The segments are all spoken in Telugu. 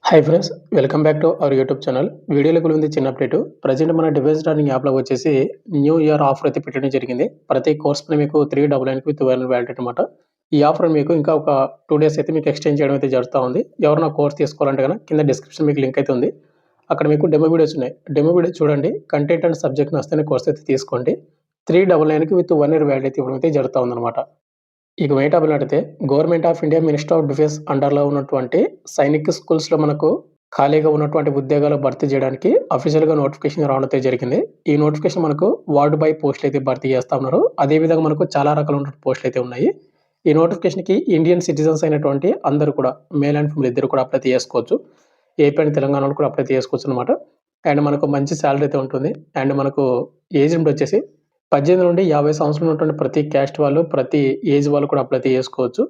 Hi friends, welcome back to our YouTube channel. వీడియోలోకి ముందు చిన్న అప్డేట్. ప్రజెంట్ మన డివైస్ లెర్నింగ్ యాప్‌లో వచ్చేసి న్యూ ఇయర్ ఆఫర్ అయితే పెట్టడం జరిగింది. ప్రతి కోర్స్ పైన మీకు 399 విత్ 12 వ్యాలిడిటీ అనమాట. ఈ ఆఫర్ మీకు ఇంకా ఒక 2 డేస్ అయితే మీకు ఎక్స్‌టెండ్ చేయడం అయితే జరుగుతా ఉంది. ఎవరైనా కోర్స్ తీసుకోవాలంటే గనక కింద డిస్క్రిప్షన్ మీకు లింక్ అయితే ఉంది. అక్కడ మీకు డెమో వీడియోస్ ఉన్నాయి. డెమో వీడియో చూడండి. కంటెంట్ అండ్ సబ్జెక్ట్ నచ్చితేనే కోర్స్ అయితే తీసుకోండి. 399కి విత్ 1 ఇయర్ వ్యాలిడిటీ అయితే ఇవ్వడం అయితే జరుగుతా ఉందన్నమాట. ఇక వెయిట్ అవ్వనట్టయితే government of India minister of defence అండర్‌లో ఉన్నటువంటి సైనిక్ స్కూల్స్‌లో మనకు ఖాళీగా ఉన్నటువంటి ఉద్యోగాలు భర్తీ చేయడానికి అఫీషియల్‌గా నోటిఫికేషన్ రావడం జరిగింది. ఈ నోటిఫికేషన్ మనకు వార్డ్ బై పోస్టులు అయితే భర్తీ చేస్తా ఉన్నారు. అదే విధంగా మనకు చాలా రకాల పోస్టులు అయితే ఉన్నాయి. ఈ నోటిఫికేషన్‌కి ఇండియన్ సిటిజన్స్ అయినటువంటి అందరూ కూడా మేల్ అండ్ ఫీమేల్ ఇద్దరు కూడా అప్లై చేసుకోవచ్చు. ఏపీ అండ్ తెలంగాణలో కూడా అప్లై చేసుకోవచ్చు అనమాట. అండ్ మనకు మంచి సాలరీ అయితే ఉంటుంది. అండ్ మనకు ఏజ్ లిమిట్ వచ్చేసి 18 నుండి 50 సంవత్సరాలు ఉన్నటువంటి ప్రతి క్యాస్ట్ వాళ్ళు, ప్రతి ఏజ్ వాళ్ళు కూడా అప్లై చేసుకోవచ్చు.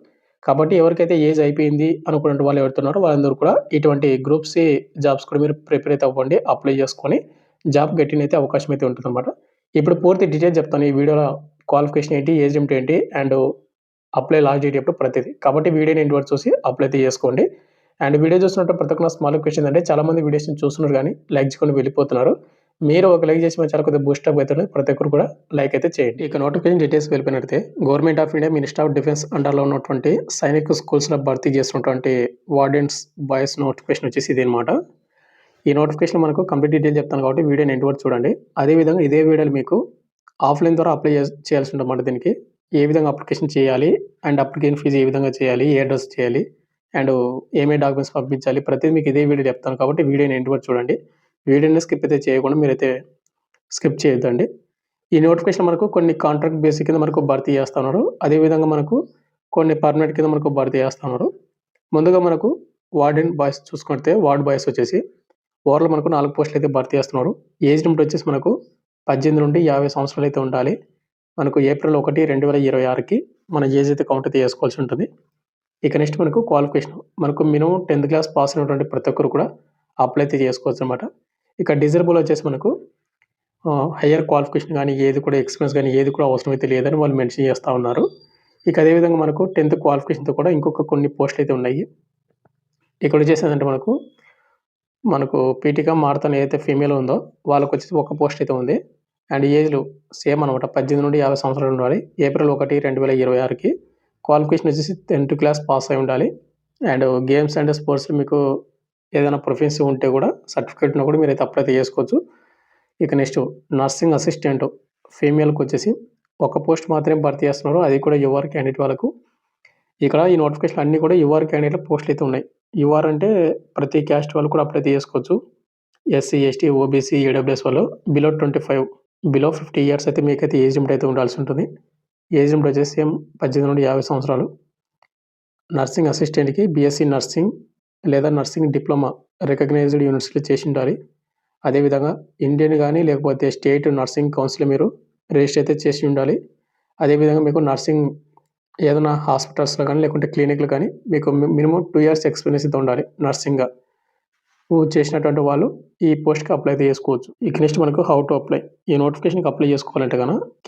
కాబట్టి ఎవరికైతే ఏజ్ అయిపోయింది అనుకున్న వాళ్ళు ఎవరుతున్నారో వాళ్ళందరూ కూడా ఇటువంటి గ్రూప్ సి జాబ్స్ కూడా మీరు ప్రిపేర్ అయితే అవ్వండి. అప్లై చేసుకొని జాబ్ గెట్టిన అయితే అవకాశం అయితే ఉంటుందన్నమాట. ఇప్పుడు పూర్తి డీటెయిల్స్ చెప్తాను. ఈ వీడియోలో క్వాలిఫికేషన్ ఏంటి, ఏజ్ లిమిట్ ఏంటి అండ్ అప్లై లాస్ట్ డేట్ ఎప్పుడు ప్రతిదీ. కాబట్టి వీడియోని ఎండ్ వరకు చూసి అప్లై అయితే చేసుకోండి. అండ్ వీడియో చూస్తున్నట్టు ప్రతి ఒక్క స్మాల్ రిక్వెస్ట్ ఏంటంటే చాలామంది వీడియోస్‌ని చూస్తున్నారు కానీ లైక్ చేయకుండా వెళ్ళిపోతున్నారు. మీరు ఒక లైక్ చేసి మన ఛానల్ కొద్దిగా బూస్టప్ అవుతుంది. ప్రతి ఒక్కరు కూడా లైక్ అయితే చేయండి. ఇక నోటిఫికేషన్ డీటెయిల్స్ వెళ్ళిపోయినట్లయితే government of India minister of defence అండర్‌లో ఉన్నటువంటి సైనిక్ స్కూల్స్‌లో భర్తీ చేస్తున్నటువంటి వార్డెన్స్ బాయ్స్ నోటిఫికేషన్ వచ్చేసి ఇదనమాట. ఈ నోటిఫికేషన్ మనకు కంప్లీట్ డీటెయిల్స్ చెప్తాను కాబట్టి వీడియోని ఎండ్ వరకు చూడండి. అదేవిధంగా ఇదే వీడియోలో మీకు ఆఫ్‌లైన్ ద్వారా అప్లై చేయాల్సి ఉందన్నమాట దీనికి. ఏ విధంగా అప్లికేషన్ చేయాలి అండ్ అప్లికేషన్ ఫీజు ఏ విధంగా చేయాలి, ఏ అడ్రస్ చేయాలి అండ్ ఏమేమి డాక్యుమెంట్స్ పంపించాలి ప్రతిదీ మీకు ఇదే వీడియో చెప్తాను కాబట్టి వీడియోని ఎండ్ వరకు చూడండి. వీడియోని స్కిప్ అయితే చేయకుండా మీరైతే స్కిప్ చేయొద్దండి. ఈ నోటిఫికేషన్ మనకు కొన్ని కాంట్రాక్ట్ బేసిక్ కింద మనకు భర్తీ చేస్తున్నారు. అదేవిధంగా మనకు కొన్ని పర్మనెంట్ కింద మనకు భర్తీ చేస్తున్నారు. ముందుగా మనకు వార్డెన్ బాయ్స్ చూసుకుంటే వార్డ్ బాయ్స్ వచ్చేసి ఓవర్‌లో మనకు 4 పోస్టులు అయితే భర్తీ చేస్తున్నారు. ఏజ్ లిమిట్ వచ్చేసి మనకు 18 నుండి 50 సంవత్సరాలు అయితే ఉండాలి. మనకు ఏప్రిల్ 1, 2026కి మన ఏజ్ అయితే కౌంట్ అయితే చేసుకోవాల్సి ఉంటుంది. ఇక నెక్స్ట్ మనకు క్వాలిఫికేషన్. మనకు మినిమం 10థ్ క్లాస్ పాస్ అయినటువంటి ప్రతి ఒక్కరు కూడా అప్లై అయితే చేసుకోవచ్చు అనమాట. ఇక డిజరబుల్ వచ్చేసి మనకు హైయర్ క్వాలిఫికేషన్ గానీ, ఏది కూడా ఎక్స్‌పీరియన్స్ గానీ ఏది కూడా అవసరమైతే లేదని వాళ్ళు మెన్షన్ చేస్తా ఉన్నారు. ఇక అదేవిధంగా మనకు 10థ్ క్వాలిఫికేషన్‌తో కూడా ఇంకొక కొన్ని పోస్టులు అయితే ఉన్నాయి. ఇక్కడ వచ్చేసేదంటే మనకు పీటీగా మారుతాను ఏదైతే ఫీమేల్ ఉందో వాళ్ళకొచ్చేసి ఒక పోస్ట్ అయితే ఉంది. అండ్ ఏజ్‌లు సేమ్ అనమాట. 18 నుండి 50 సంవత్సరాలు ఉండాలి. ఏప్రిల్ 1, 2026కి క్వాలిఫికేషన్ వచ్చేసి 10థ్ క్లాస్ పాస్ అయి ఉండాలి. అండ్ గేమ్స్ అండ్ స్పోర్ట్స్‌లో మీకు ఏదైనా ప్రొఫెన్సీ ఉంటే కూడా సర్టిఫికేట్ ఉన్నా కూడా మీరైతే అప్లై అయితే చేసుకోవచ్చు. ఇక నెక్స్ట్ నర్సింగ్ అసిస్టెంట్ ఫీమేల్‌కొచ్చేసి ఒక పోస్ట్ మాత్రమే భర్తీ చేస్తున్నారు. అది కూడా యూఆర్ క్యాండిడేట్ వాళ్ళకు. ఇక్కడ ఈ నోటిఫికేషన్ అన్నీ కూడా యూఆర్ క్యాండిడేట్‌ల పోస్టులు అయితే ఉన్నాయి. యూఆర్ అంటే ప్రతి క్యాస్ట్ వాళ్ళు కూడా అప్లై అయితే చేసుకోవచ్చు. ఎస్సీ, ఎస్టీ, ఓబీసీ, ఈడబ్ల్యూఎస్ వాళ్ళు బిలో 50 ఇయర్స్ అయితే మీకైతే ఏజ్ లిమిట్ అయితే ఉండాల్సి ఉంటుంది. ఏజ్ లిమిట్ వచ్చేసి సేమ్ 18 నుండి 50 సంవత్సరాలు. నర్సింగ్ అసిస్టెంట్‌కి బీఎస్సీ నర్సింగ్ లేదా నర్సింగ్ డిప్లొమా రికగ్నైజ్డ్ యూనివర్సిటీలో చేసి ఉండాలి. అదేవిధంగా ఇండియన్ గానీ లేకపోతే స్టేట్ నర్సింగ్ కౌన్సిల్ మీరు రిజిస్టర్ అయితే చేసి ఉండాలి. అదేవిధంగా మీకు నర్సింగ్ ఏదైనా హాస్పిటల్స్‌లో గానీ లేకుంటే క్లినిక్‌లో గానీ మీకు మినిమమ్ 2 ఇయర్స్ ఎక్స్‌పీరియన్స్ అయితే ఉండాలి నర్సింగ్‌గా. చేసినటువంటి వాళ్ళు ఈ పోస్ట్‌కి అప్లై అయితే చేసుకోవచ్చు. ఇక నెక్స్ట్ మనకు హౌ టు అప్లై. ఈ నోటిఫికేషన్‌కి అప్లై చేసుకోవాలంటే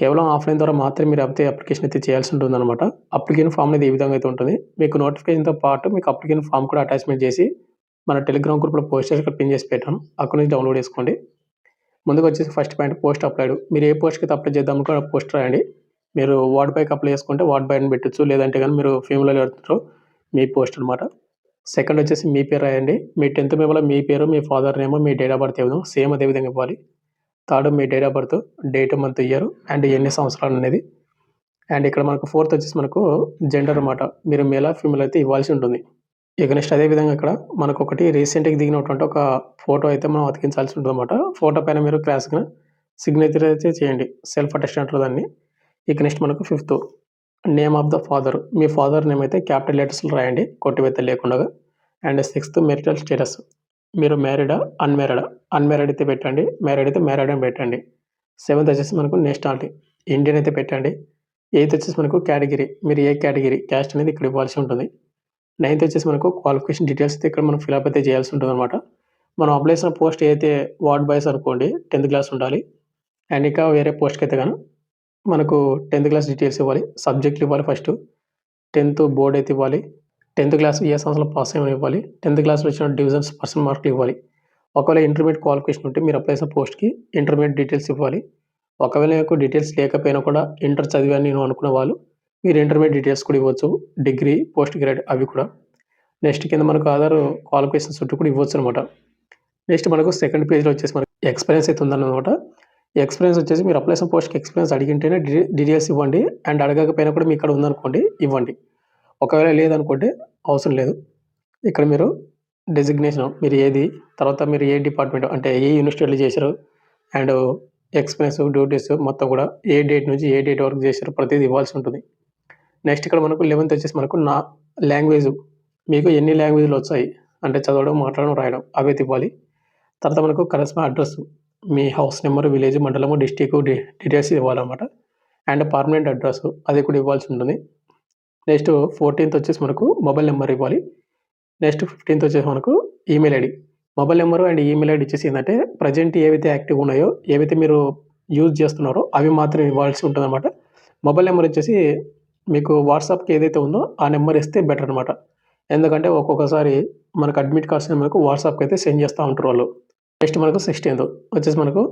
కేవలం ఆఫ్‌లైన్ ద్వారా మాత్రమే మీరు అప్లికేషన్ అయితే చేయాల్సి ఉంటుందన్నమాట. అప్లికేషన్ ఫామ్ అనేది ఈ విధంగా అయితే ఉంటుంది. మీకు నోటిఫికేషన్‌తో పాటు మీకు అప్లికేషన్ ఫామ్ కూడా అటాచ్‌మెంట్ చేసి మన టెలిగ్రామ్ గ్రూప్‌లో పోస్ట్ చేసి పిన్ చేసి పెట్టాను. అక్కడి నుంచి డౌన్‌లోడ్ చేసుకోండి. ముందుగా వచ్చేసి ఫస్ట్ పాయింట్ పోస్ట్ అప్లైడ్. మీరు ఏ పోస్ట్‌కి అయితే అప్లై చేద్దాం అనుకో పోస్ట్ రాయండి. మీరు వార్డ్ బాయ్‌కి అప్లై చేసుకుంటే వార్డ్ బాయ్ అని పెట్టొచ్చు. లేదంటే గానీ మీరు ఫీమేల్ ఎవరుంటారో మీ పోస్ట్ అనమాట. సెకండ్ వచ్చేసి మీ పేరు రాయండి. మీ 10థ్ మెమోలో మీ పేరు, మీ ఫాదర్ నేమ్, మీ డేట్ ఆఫ్ బర్త్ సేమ్ అదే విధంగా ఇవ్వాలి. థర్డ్ మీ date of birth, date, month, year and ఎన్ని సంవత్సరాలు అనేది. అండ్ ఇక్కడ మనకు ఫోర్త్ వచ్చేసి మనకు జెండర్ అనమాట. మీరు మేలా, ఫీమేల్ అయితే ఇవ్వాల్సి ఉంటుంది. ఇక నెక్స్ట్ అదే విధంగా ఇక్కడ మనకొకటి రీసెంట్‌గా దిగినటువంటి ఒక ఫోటో అయితే మనం అతికించాల్సి ఉంటుందన్నమాట. ఫోటో పైన మీరు క్లాస్‌గా సిగ్నేచర్ అయితే చేయండి. సెల్ఫ్ అటెస్ట్ అంటారు దాన్ని. ఇక నెక్స్ట్ మనకు fifth name of the father. Me father name అయితే క్యాపిటల్ లెటర్స్‌లో రాయండి. కొట్టివేత లేకుండా. And sixth marital status. మీరు మ్యారీడా, అన్‌మ్యారీడా? అన్‌మ్యారీడ్ అయితే పెట్టండి. మ్యారీడ్ అయితే మ్యారీడ్ అని పెట్టండి. సెవెంత్ వచ్చేసి మనకు నేషనాలిటీ. ఇండియన్ అయితే పెట్టండి. ఎయిత్ వచ్చేసి మనకు కేటగిరీ. మీరు ఏ కేటగిరీ, క్యాస్ట్ అనేది ఇక్కడ ఇవ్వాల్సి ఉంటుంది. నైన్త్ వచ్చేసి మనకు క్వాలిఫికేషన్ డీటెయిల్స్ అయితే ఇక్కడ మనం ఫిలప్ అయితే చేయాల్సి ఉంటుందన్నమాట. మనం అప్లై చేసిన పోస్ట్ ఏదైతే వార్డ్ బాయ్స్ అనుకోండి 10థ్ క్లాస్ ఉండాలి. అండ్ ఇంకా వేరే పోస్ట్‌కి అయితే మనకు 10థ్ క్లాస్ డీటెయిల్స్ ఇవ్వాలి. సబ్జెక్టులు ఇవ్వాలి ఫస్టు. 10థ్ బోర్డ్ అయితే ఇవ్వాలి. 10th క్లాస్ ఏ సంవత్సరంలో పాస్ అయ్యామని ఇవ్వాలి. 10th క్లాస్‌లో వచ్చిన డివిజన్స్ పర్సెంట్ మార్కులు ఇవ్వాలి. ఒకవేళ ఇంటర్మీడియేట్ క్వాలిఫికేషన్ ఉంటే మీరు అప్లై చేసిన పోస్ట్‌కి ఇంటర్మీడియేట్ డీటెయిల్స్ ఇవ్వాలి. ఒకవేళ మీకు డీటెయిల్స్ లేకపోయినా కూడా ఇంటర్ చదివాను నేను అనుకున్న వాళ్ళు మీరు ఇంటర్మీడియేట్ డీటెయిల్స్ కూడా ఇవ్వచ్చు. డిగ్రీ, పోస్ట్ గ్రాడ్ అవి కూడా. నెక్స్ట్ కింద మనకు ఆధార్ క్వాలిఫికేషన్స్ ఉంటే కూడా ఇవ్వచ్చనమాట. నెక్స్ట్ మనకు సెకండ్ పేజ్‌లో వచ్చేసి మనకు ఎక్స్‌పీరియన్స్ అయితే ఉందన్నమాట. ఎక్స్‌పీరియన్స్ వచ్చేసి మీరు అప్లై చేసిన పోస్ట్‌కి ఎక్స్‌పీరియన్స్ అడిగింటేనే డీటెయిల్స్ ఇవ్వండి. అండ్ అడగకపోయినా కూడా మీ ఇక్కడ ఉందనుకోండి ఇవ్వండి. ఒకవేళ లేదనుకోండి అవసరం లేదు. ఇక్కడ మీరు డెసిగ్నేషన్ మీరు ఏది, తర్వాత మీరు ఏ డిపార్ట్మెంట్ అంటే ఏ యూనివర్సిటీలో చేశారు అండ్ ఎక్స్‌పీరియన్స్, డ్యూటీస్ మొత్తం కూడా ఏ డేట్ నుంచి ఏ డేట్ వరకు చేశారో ప్రతిదీ ఇవ్వాల్సి ఉంటుంది. నెక్స్ట్ ఇక్కడ మనకు 11th వచ్చేసి మనకు లాంగ్వేజ్ మీకు ఎన్ని లాంగ్వేజ్‌లు వచ్చాయి అంటే చదవడం, మాట్లాడడం, రాయడం అవైతే ఇవ్వాలి. తర్వాత మనకు కరెస్పాండ్ అడ్రస్ మీ హౌస్ నెంబర్, విలేజ్, మండలము, డిస్ట్రిక్ట్ డీటెయిల్స్ ఇవ్వాలన్నమాట. అండ్ పర్మనెంట్ అడ్రస్ అది కూడా ఇవ్వాల్సి ఉంటుంది. నెక్స్ట్ 14th వచ్చేసి మనకు మొబైల్ నెంబర్ ఇవ్వాలి. నెక్స్ట్ 15th వచ్చేసి మనకు email ID. Mobile number and email ID వచ్చేసి ఏంటంటే ప్రజెంట్ ఏవైతే యాక్టివ్‌గా ఉన్నాయో, ఏవైతే మీరు యూజ్ చేస్తున్నారో అవి మాత్రమే ఇవ్వాల్సి ఉంటుందన్నమాట. మొబైల్ నెంబర్ వచ్చేసి మీకు వాట్సాప్‌కి ఏదైతే ఉందో ఆ నెంబర్ ఇస్తే బెటర్ అనమాట. ఎందుకంటే ఒక్కొక్కసారి మనకు అడ్మిట్ కార్డ్స్ మనకు వాట్సాప్‌కి అయితే సెండ్ చేస్తూ ఉంటారు వాళ్ళు. నెక్స్ట్ మనకు 16th వచ్చేసి మనకు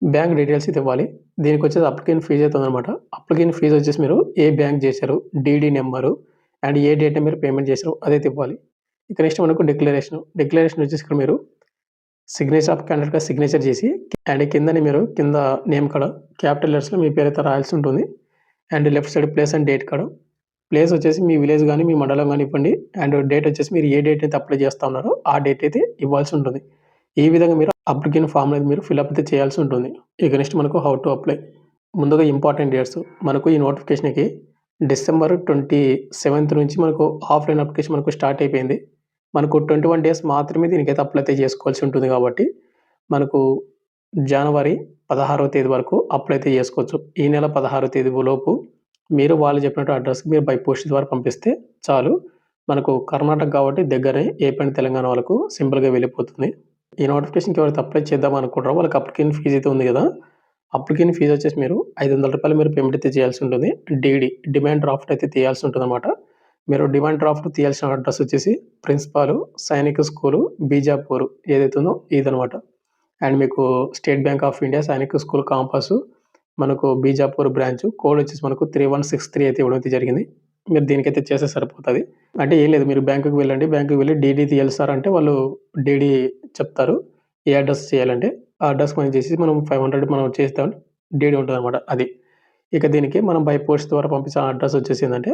బ్యాంక్ డీటెయిల్స్ అయితే ఇవ్వాలి. దీనికి వచ్చేసి అప్లికేషన్ ఫీజు అయితే ఉందన్నమాట. అప్లికేషన్ ఫీజు వచ్చేసి మీరు ఏ బ్యాంక్ చేశారు, డీడీ నెంబరు అండ్ ఏ డేట్‌న మీరు పేమెంట్ చేశారో అదైతే ఇవ్వాలి. ఇక నెక్స్ట్ మనకు డిక్లరేషన్ వచ్చేసి ఇక్కడ మీరు సిగ్నేచర్ ఆఫ్ క్యాండిడేట్‌గా సిగ్నేచర్ చేసి అండ్ కిందనే మీరు కింద నేమ్ కాడ క్యాపిటల్ లెటర్స్‌లో మీ పేరైతే రాయాల్సి ఉంటుంది. And left side place and date కాడ ప్లేస్ వచ్చేసి మీ విలేజ్ కానీ మీ మండలం కానీ ఇవ్వండి. అండ్ డేట్ వచ్చేసి మీరు ఏ డేట్ అయితే అప్లై చేస్తూ ఉన్నారో ఆ డేట్ అయితే ఇవ్వాల్సి ఉంటుంది. ఈ విధంగా మీరు అప్లికేషన్ ఫామ్ అనేది మీరు ఫిల్అప్ అయితే చేయాల్సి ఉంటుంది. ఇక నెక్స్ట్ మనకు హౌ టు అప్లై. ముందుగా ఇంపార్టెంట్ డేట్స్ మనకు ఈ నోటిఫికేషన్‌కి December 27th నుంచి మనకు ఆఫ్లైన్ అప్లికేషన్ మనకు స్టార్ట్ అయిపోయింది. మనకు 21 డేస్ మాత్రమే దీనికైతే అప్లై అయితే చేసుకోవాల్సి ఉంటుంది కాబట్టి మనకు జనవరి 16వ తేదీ వరకు అప్లై అయితే చేసుకోవచ్చు. ఈ నెల 16వ తేదీ లోపు మీరు వాళ్ళు చెప్పినట్టు అడ్రస్‌కి మీరు బై పోస్ట్ ద్వారా పంపిస్తే చాలు. మనకు కర్ణాటక కాబట్టి దగ్గరే ఏపీ అండ్ తెలంగాణ వాళ్ళకు సింపుల్‌గా వెళ్ళిపోతుంది. ఈ నోటిఫికేషన్‌కి ఎవరైతే అప్లై చేద్దాం అనుకుంటారో వాళ్ళకి అప్లికేషన్ ఫీజు అయితే ఉంది కదా! అప్లికేషన్ ఫీజు వచ్చేసి మీరు రూ. 500 మీరు పేమెంట్ అయితే చేయాల్సి ఉంటుంది. డిమాండ్ డ్రాఫ్ట్ అయితే తీయాల్సి ఉంటుందన్నమాట. మీరు డిమాండ్ డ్రాఫ్ట్ తీయాల్సిన అడ్రస్ వచ్చేసి ప్రిన్సిపాల్ సైనిక స్కూలు బీజాపూర్ ఏదైతే ఉందో ఇదనమాట. అండ్ మీకు స్టేట్ బ్యాంక్ ఆఫ్ ఇండియా సైనిక స్కూల్ కాంపస్ మనకు బీజాపూర్ బ్రాంచ్ కోడ్ వచ్చేసి మనకు 3163 అయితే ఇవ్వడం అయితే జరిగింది. మీరు దీనికైతే చేస్తే సరిపోతుంది. అంటే ఏం లేదు మీరు బ్యాంకుకి వెళ్ళండి. బ్యాంకుకి వెళ్ళి డీడీ తీయాలి సార్ అంటే వాళ్ళు డీడీ చెప్తారు. ఏ అడ్రస్ చేయాలంటే ఆ అడ్రస్ మనం చేసి మనం 500 మనం చేస్తాం డీడీ ఉంటుందన్నమాట అది. ఇక దీనికి మనం బై పోస్ట్ ద్వారా పంపించిన అడ్రస్ వచ్చేసి ఏంటంటే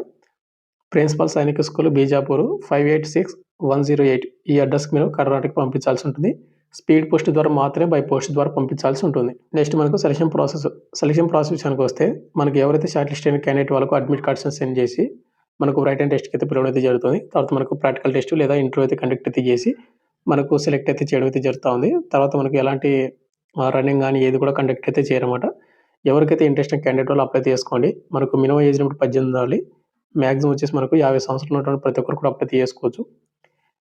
ప్రిన్సిపల్ సైనిక స్కూల్ బీజాపూర్ 586108 ఈ అడ్రస్‌కి మీరు కర్ణాటకకి పంపించాల్సి ఉంటుంది. స్పీడ్ పోస్ట్ ద్వారా మాత్రమే బై పోస్ట్ ద్వారా పంపించాల్సి ఉంటుంది. నెక్స్ట్ మనకు సెలక్షన్ ప్రాసెస్ విషయానికి వస్తే మనకు ఎవరైతే షార్ట్ లిస్ట్ అయిన క్యాండిడేట్ వాళ్ళకు అడ్మిట్ కార్డ్స్‌ని సెండ్ చేసి మనకు రైట్ టెస్ట్‌కి అయితే పిలవడం అయితే జరుగుతుంది. తర్వాత మనకు ప్రాక్టికల్ టెస్ట్ లేదా ఇంటర్వ్యూ అయితే కండక్ట్ అయితే చేసి మనకు సెలెక్ట్ అయితే చేయడం అయితే జరుగుతూ ఉంది. తర్వాత మనకు ఎలాంటి రన్నింగ్ కానీ ఏది కూడా కండక్ట్ అయితే చేయరన్నమాట. ఎవరికైతే ఇంట్రెస్ట్ ఉన్న క్యాండిడేట్ వాళ్ళు అప్లై చేసుకోండి. మనకు మినిమం ఏజ్ లిమిట్ 18 ఉండాలి. మాక్సిమం వచ్చేసి మనకు 50 సంవత్సరాలు ఉన్నటువంటి ప్రతి ఒక్కరు కూడా అప్లై చేసుకోవచ్చు.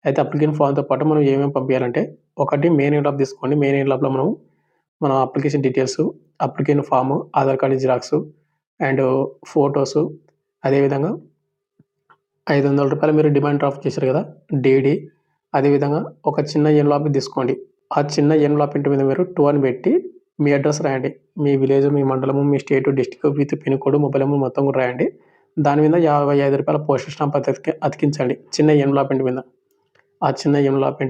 అయితే అప్లికేషన్ ఫామ్‌తో పాటు మనం ఏమేమి పంపించాలంటే ఒకటి మెయిన్ ఎండ్ తీసుకోండి. మెయిన్ ఎండ్‌లో మన application details, application form, Aadhaar card xerox and photos అదేవిధంగా రూ. 500 మీరు డిమాండ్ డ్రాఫ్ట్ చేశారు కదా! డీడీ అదేవిధంగా ఒక చిన్న ఎన్వలప్ తీసుకోండి. ఆ చిన్న ఎన్వలప్ ఇంటి మీద మీరు 2 అని పెట్టి మీ అడ్రస్ రాయండి. మీ విలేజ్, మీ మండలము, మీ state, district with pin code, mobile number మొత్తం కూడా రాయండి. దాని మీద రూ. 55 పోస్టల్ స్టాంప్ అతికించండి చిన్న ఎన్వలప్ ఇంటి మీద. ఆ చిన్న ఎన్వలప్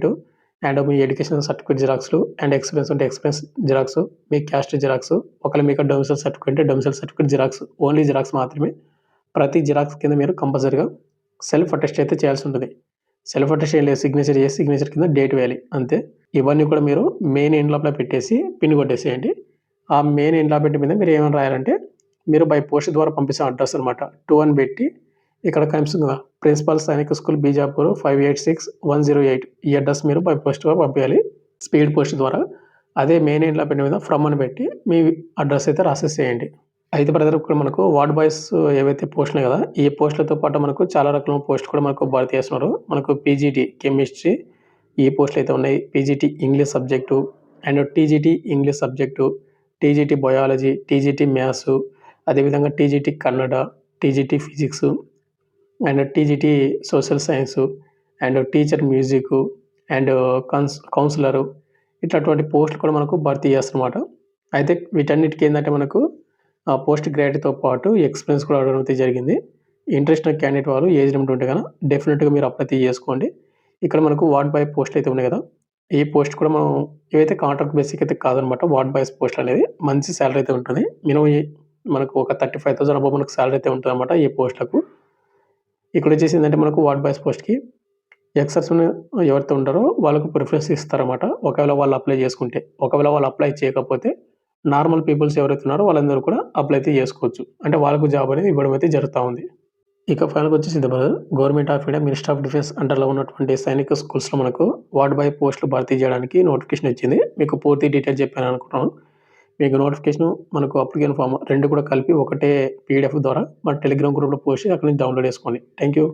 అండ్ మీ ఎడ్యుకేషన్ సర్టిఫికేట్ జిరాక్స్‌లు అండ్ ఎక్స్‌పీరియన్స్ ఉంటే ఎక్స్‌పీరియన్స్ జిరాక్స్, మీ క్యాస్ట్ జిరాక్స్, ఒకవేళ మీకు డొమిసైల్ సర్టిఫికేట్ ఉంటే domicile certificate xerox, only xerox మాత్రమే. ప్రతి జిరాక్స్ కింద మీరు కంపల్సరీగా సెల్ఫ్ అటెస్ట్ అయితే చేయాల్సి ఉంటుంది. సెల్ఫ్ అటెస్ట్ ఏం లేదు సిగ్నేచర్ చేసి సిగ్నేచర్ కింద డేట్ వేయాలి అంతే. ఇవన్నీ కూడా మీరు మెయిన్ ఎన్వలప్‌లో పెట్టేసి పిన్ కొట్టేసేయండి. ఆ మెయిన్ ఎన్వలప్ మీద మీరు ఏమని రాయాలంటే మీరు బై పోస్ట్ ద్వారా పంపించిన అడ్రస్ అనమాట. 2 అని పెట్టి ఇక్కడ కనిపిస్తుంది కదా! ప్రిన్సిపల్ సైనిక స్కూల్ బీజాపూర్ 586108 ఈ అడ్రస్ మీరు బై పోస్ట్ ద్వారా పంపించాలి. స్పీడ్ పోస్ట్ ద్వారా. అదే మెయిన్ ఎన్వలప్ మీద ఫ్రమ్ అని పెట్టి మీ అడ్రస్ అయితే రాసేసేయండి. అయితే బ్రదర్ ఇప్పుడు మనకు వార్డ్ బాయ్స్ ఏవైతే పోస్టులు ఉన్నాయి కదా! ఈ పోస్టులతో పాటు మనకు చాలా రకాల పోస్టులు కూడా మనకు భర్తీ చేస్తున్నారు. మనకు పీజీటీ కెమిస్ట్రీ ఈ పోస్టులు అయితే ఉన్నాయి. PGT English subject and TGT English subject, TGT biology, TGT maths అదేవిధంగా TGT Kannada, TGT physics and TGT social science and teacher music and counsellor ఇట్లాంటి పోస్టులు కూడా మనకు భర్తీ చేస్తారన్నమాట. అయితే వీటన్నిటికి ఏంటంటే మనకు పోస్ట్ గ్రాడ్యుయేట్‌తో పాటు ఎక్స్‌పీరియన్స్ కూడా అడగడం అయితే జరిగింది. ఇంట్రెస్ట్ ఉన్న క్యాండిడేట్ వాళ్ళు ఏజ్ లిమిట్ ఉంటే గనక డెఫినిట్‌గా మీరు అప్లై అయితే చేసుకోండి. ఇక్కడ మనకు వార్డ్ బాయ్ పోస్టులు అయితే ఉన్నాయి కదా! ఈ పోస్ట్ కూడా మనం ఇవైతే కాంట్రాక్ట్ బేసిక్ అయితే కాదనమాట. వార్డ్ బాయ్స్ పోస్ట్ అనేది మంచి సాలరీ అయితే ఉంటుంది. మినిమం మనకు ఒక 35,000 అబోవ్ మనకు సాలరీ అయితే ఉంటదనమాట ఈ పోస్ట్‌లకు. ఇక్కడొచ్చేసి ఏందంటే మనకు వార్డ్ బాయ్స్ పోస్ట్‌కి యక్సర్స్‌ని ఎవరైతే ఉంటారో వాళ్ళకు ప్రిఫరెన్స్ ఇస్తారన్నమాట. ఒకవేళ వాళ్ళు అప్లై చేసుకుంటే. ఒకవేళ వాళ్ళు అప్లై చేయకపోతే నార్మల్ పీపుల్స్ ఎవరైతే ఉన్నారో వాళ్ళందరూ కూడా అప్లై అయితే చేసుకోవచ్చు. అంటే వాళ్ళకు జాబ్ అనేది ఇవ్వడం అయితే జరుగుతా ఉంది. ఇక ఫైనల్‌గా వచ్చేసి government of India minister of defence అండర్‌లో ఉన్నటువంటి సైనిక స్కూల్స్‌లో మనకు వార్డ్ బాయ్ పోస్టులు భర్తీ చేయడానికి నోటిఫికేషన్ వచ్చింది. మీకు పూర్తి డీటెయిల్స్ చెప్పాను అనుకుంటున్నాను. మీకు నోటిఫికేషను మనకు అప్లికేషన్ ఫార్మ్ 2 కూడా కలిపి ఒకటే పీడీఎఫ్ ద్వారా మన టెలిగ్రామ్ గ్రూప్‌లో పోస్ట్ చేసి అక్కడి నుంచి డౌన్‌లోడ్ చేసుకోండి. Thank you.